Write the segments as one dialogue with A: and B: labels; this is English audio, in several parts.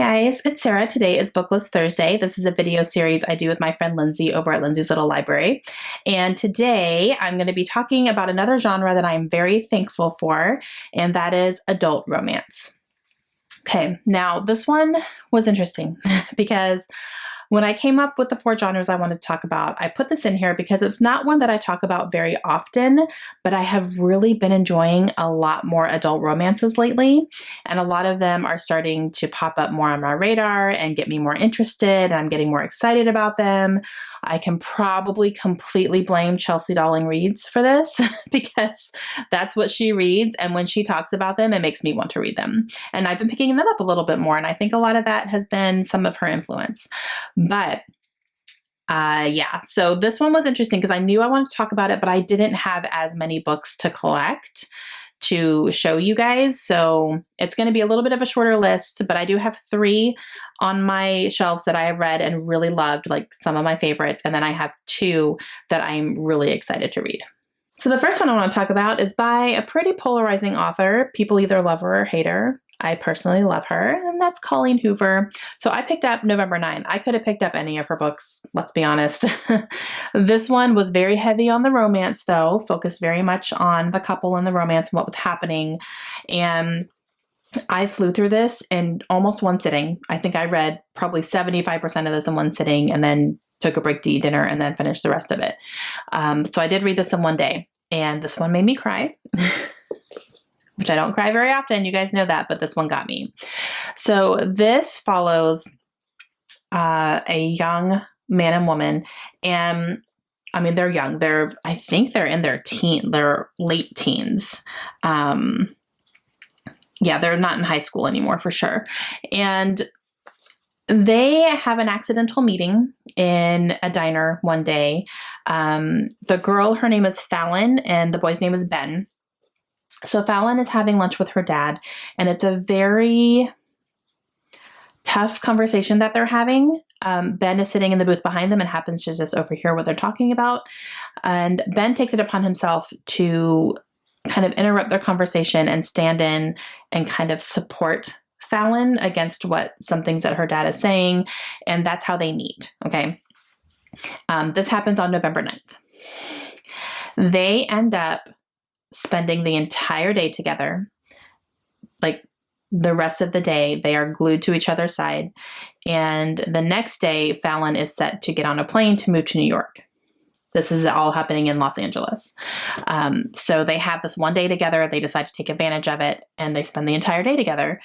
A: guys, it's Sarah. Today is BookList Thursday. This is a video series I do with my friend Lindsay over at Lindsay's Little Library. And today I'm going to be talking about another genre that I'm very thankful for, and that is adult romance. Okay, now this one was interesting because when I came up with the 4 genres I wanted to talk about, I put this in here because it's not one that I talk about very often, but I have really been enjoying a lot more adult romances lately. And a lot of them are starting to pop up more on my radar and get me more interested, and I'm getting more excited about them. I can probably completely blame Chelsea Dowling Reads for this because that's what she reads. And when she talks about them, it makes me want to read them. And I've been picking them up a little bit more. And I think a lot of that has been some of her influence. But yeah, so this one was interesting because I knew I wanted to talk about it, but I didn't have as many books to collect to show you guys. So it's going to be a little bit of a shorter list, but I do have 3 on my shelves that I have read and really loved, like some of my favorites. And then I have 2 that I'm really excited to read. So the first one I want to talk about is by a pretty polarizing author. People either love her or hate her. I personally love her, and that's Colleen Hoover. So I picked up November 9. I could have picked up any of her books, let's be honest. This one was very heavy on the romance, though, focused very much on the couple and the romance and what was happening. And I flew through this in almost one sitting. I think I read probably 75% of this in one sitting and then took a break to eat dinner and then finished the rest of it. So I did read this in one day, and this one made me cry. Which I don't cry very often. You guys know that, but this one got me. So this follows a young man and woman. And I mean, they're young. I think they're in their they're late teens. Yeah, they're not in high school anymore for sure. And they have an accidental meeting in a diner one day. The girl, her name is Fallon, and the boy's name is Ben. So Fallon is having lunch with her dad, and it's a very tough conversation that they're having. Ben is sitting in the booth behind them and happens to just overhear what they're talking about. And Ben takes it upon himself to kind of interrupt their conversation and stand in and kind of support Fallon against some things that her dad is saying. And that's how they meet. Okay. This happens on November 9th. They end up spending the entire day together. Like the rest of the day, they are glued to each other's side. And the next day, Fallon is set to get on a plane to move to New York. This is all happening in Los Angeles. So they have this one day together. They decide to take advantage of it, and they spend the entire day together.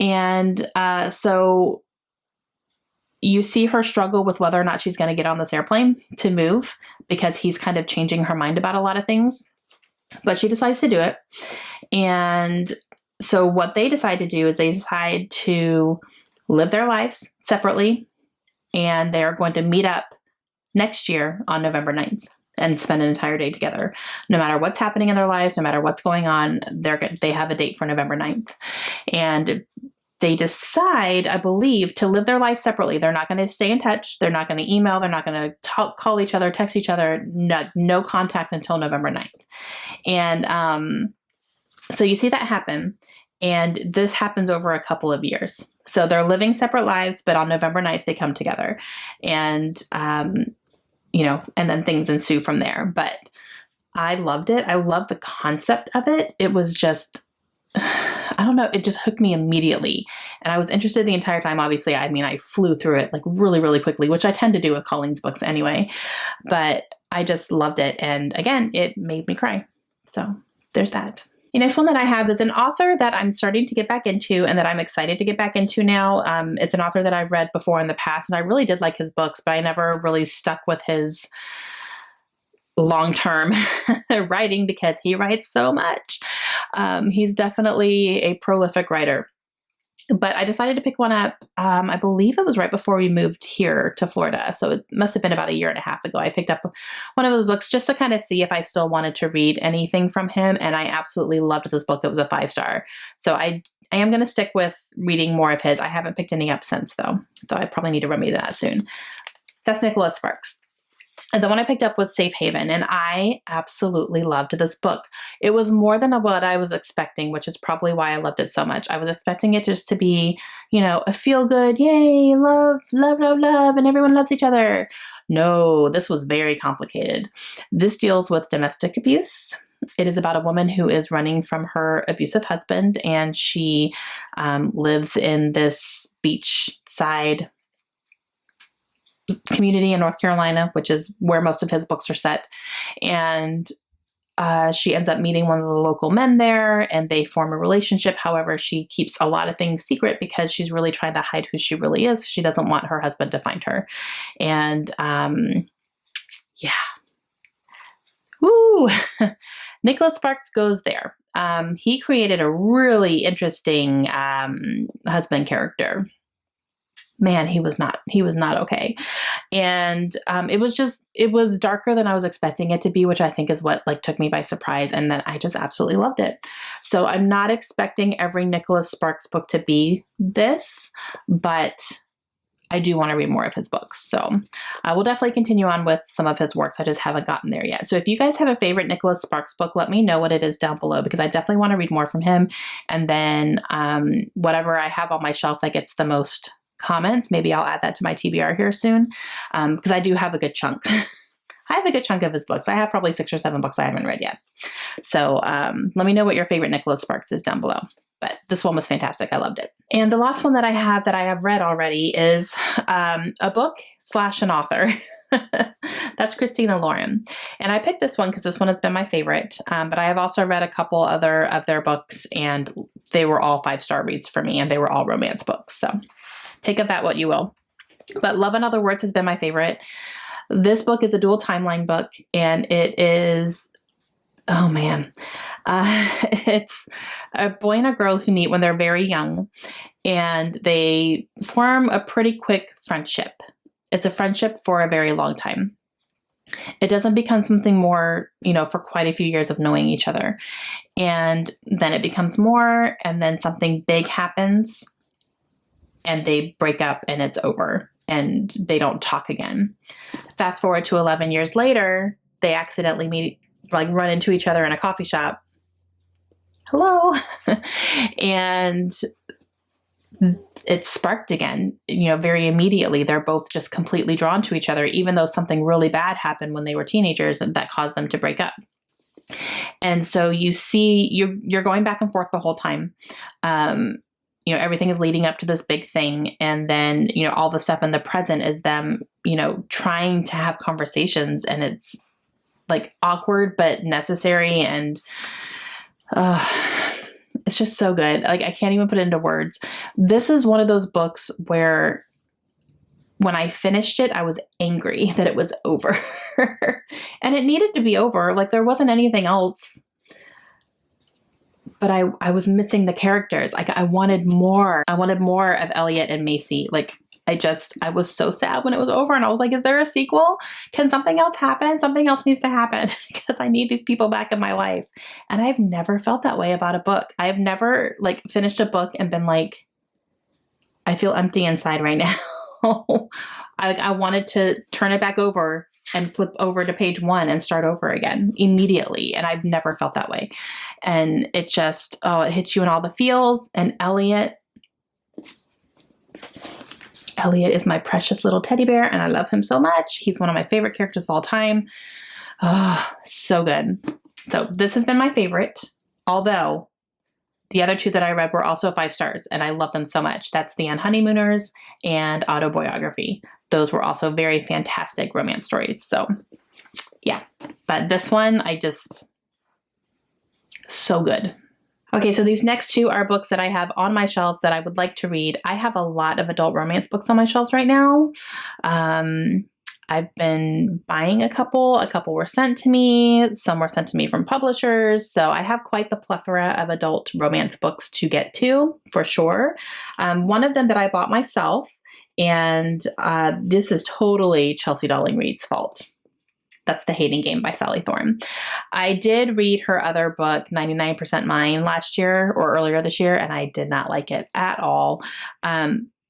A: And so you see her struggle with whether or not she's going to get on this airplane to move because he's kind of changing her mind about a lot of things. But she decides to do it. And so what they decide to do is they decide to live their lives separately. And they're going to meet up next year on November 9th and spend an entire day together. No matter what's happening in their lives, no matter what's going on, they have a date for November 9th. And they decide, I believe, to live their lives separately. They're not going to stay in touch. They're not going to email. They're not going to call each other, text each other. No contact until November 9th. And so you see that happen. And this happens over a couple of years. So they're living separate lives, but on November 9th, they come together. And, and then things ensue from there. But I loved it. I love the concept of it. It was just... I don't know. It just hooked me immediately. And I was interested the entire time. Obviously, I flew through it like really, really quickly, which I tend to do with Colleen's books anyway. But I just loved it. And again, it made me cry. So there's that. The next one that I have is an author that I'm starting to get back into and that I'm excited to get back into now. It's an author that I've read before in the past, and I really did like his books, but I never really stuck with his long-term writing because he writes so much. He's definitely a prolific writer. But I decided to pick one up. I believe it was right before we moved here to Florida. So it must have been about 1.5 years ago. I picked up one of his books just to kind of see if I still wanted to read anything from him. And I absolutely loved this book. It was a 5-star. So I am going to stick with reading more of his. I haven't picked any up since though. So I probably need to remedy that soon. That's Nicholas Sparks. And the one I picked up was Safe Haven, and I absolutely loved this book. It was more than what I was expecting, which is probably why I loved it so much. I was expecting it just to be, you know, a feel-good, yay, love, love, love, love, and everyone loves each other. No, this was very complicated. This deals with domestic abuse. It is about a woman who is running from her abusive husband, and she lives in this beachside community in North Carolina, which is where most of his books are set. And she ends up meeting one of the local men there, and they form a relationship. However, she keeps a lot of things secret because she's really trying to hide who she really is. She doesn't want her husband to find her. And yeah. Woo! Nicholas Sparks goes there. He created a really interesting husband character. Man, he was not okay. And it was darker than I was expecting it to be, which I think is what like took me by surprise. And then I just absolutely loved it. So I'm not expecting every Nicholas Sparks book to be this, but I do want to read more of his books. So I will definitely continue on with some of his works. I just haven't gotten there yet. So if you guys have a favorite Nicholas Sparks book, let me know what it is down below, because I definitely want to read more from him. And then whatever I have on my shelf that gets the most comments, maybe I'll add that to my TBR here soon, because I do have a good chunk. I have a good chunk of his books. I have probably 6 or 7 books I haven't read yet. So let me know what your favorite Nicholas Sparks is down below. But this one was fantastic. I loved it. And the last one that I have read already is a book / an author. That's Christina Lauren. And I picked this one because this one has been my favorite. But I have also read a couple other of their books, and they were all 5-star reads for me, and they were all romance books. So take of that what you will. But Love in Other Words has been my favorite. This book is a dual timeline book, and it is, oh man, it's a boy and a girl who meet when they're very young, and they form a pretty quick friendship. It's a friendship for a very long time. It doesn't become something more, you know, for quite a few years of knowing each other. And then it becomes more, and then something big happens, and they break up, and it's over, and they don't talk again. Fast forward to 11 years later, they accidentally run into each other in a coffee shop. Hello. And it's sparked again, you know, very immediately. They're both just completely drawn to each other, even though something really bad happened when they were teenagers that caused them to break up. And so you see, you're going back and forth the whole time. You know, everything is leading up to this big thing. And then, you know, all the stuff in the present is them, you know, trying to have conversations, and it's like awkward, but necessary. And it's just so good. Like, I can't even put it into words. This is one of those books where when I finished it, I was angry that it was over. And it needed to be over. Like, there wasn't anything else. But I was missing the characters. Like, I wanted more. I wanted more of Elliot and Macy. Like, I was so sad when it was over, and I was like, is there a sequel? Can something else happen? Something else needs to happen because I need these people back in my life. And I've never felt that way about a book. I have never like finished a book and been like, I feel empty inside right now. I wanted to turn it back over and flip over to page 1 and start over again immediately. And I've never felt that way. And it just, it hits you in all the feels. And Elliot is my precious little teddy bear, and I love him so much. He's one of my favorite characters of all time. Oh, so good. So this has been my favorite, although the other 2 that I read were also 5 stars, and I love them so much. That's The Unhoneymooners and Autobiography. Those were also very fantastic romance stories. So yeah, but this one, so good. Okay, so these next 2 are books that I have on my shelves that I would like to read. I have a lot of adult romance books on my shelves right now. I've been buying a couple. A couple were sent to me. Some were sent to me from publishers. So I have quite the plethora of adult romance books to get to, for sure. One of them that I bought myself, and this is totally Chelsea Darling Reed's fault. That's The Hating Game by Sally Thorne. I did read her other book, 99% Mine, last year or earlier this year, and I did not like it at all.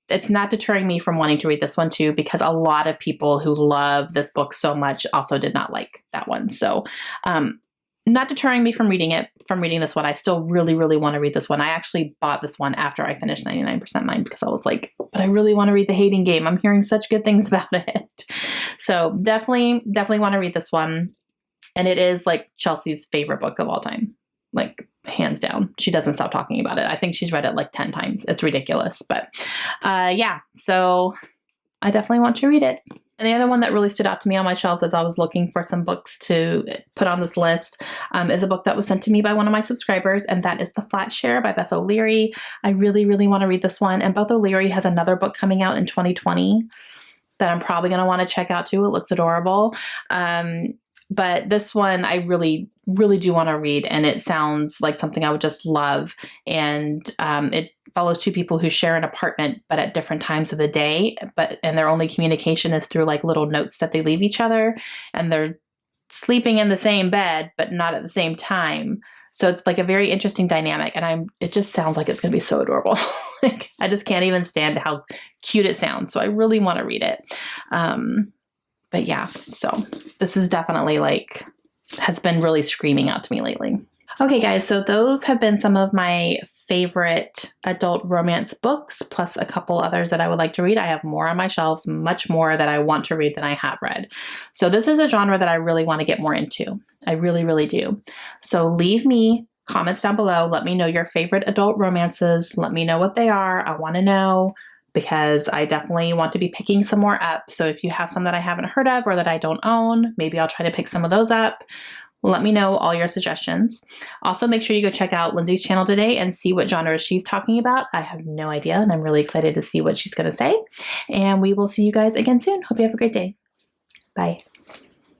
A: it's not deterring me from wanting to read this one too, because a lot of people who love this book so much also did not like that one. So, not deterring me from reading this one. I still really, really want to read this one. I actually bought this one after I finished 99% Mine because I was like, but I really want to read The Hating Game. I'm hearing such good things about it. So definitely want to read this one. And it is like Chelsea's favorite book of all time, like hands down. She doesn't stop talking about it. I think she's read it like 10 times. It's ridiculous. But yeah, so I definitely want to read it. And the other one that really stood out to me on my shelves as I was looking for some books to put on this list is a book that was sent to me by one of my subscribers, and that is The Flat Share by Beth OLeary. I really, really want to read this one. And Beth OLeary has another book coming out in 2020 that I'm probably going to want to check out too. It looks adorable. But this one I really, really do want to read, and it sounds like something I would just love. And it follows two people who share an apartment, but at different times of the day, and their only communication is through like little notes that they leave each other, and they're sleeping in the same bed, but not at the same time. So it's like a very interesting dynamic, and it just sounds like it's going to be so adorable. Like, I just can't even stand how cute it sounds. So I really want to read it. But yeah, so this is definitely like, has been really screaming out to me lately. Okay, guys, so those have been some of my favorite adult romance books, plus a couple others that I would like to read. I have more on my shelves, much more that I want to read than I have read. So this is a genre that I really want to get more into. I really, really do. So leave me comments down below. Let me know your favorite adult romances. Let me know what they are. I want to know, because I definitely want to be picking some more up. So if you have some that I haven't heard of or that I don't own, maybe I'll try to pick some of those up. Let me know all your suggestions. Also, make sure you go check out Lindsay's channel today and see what genres she's talking about. I have no idea, and I'm really excited to see what she's going to say. And we will see you guys again soon. Hope you have a great day. Bye.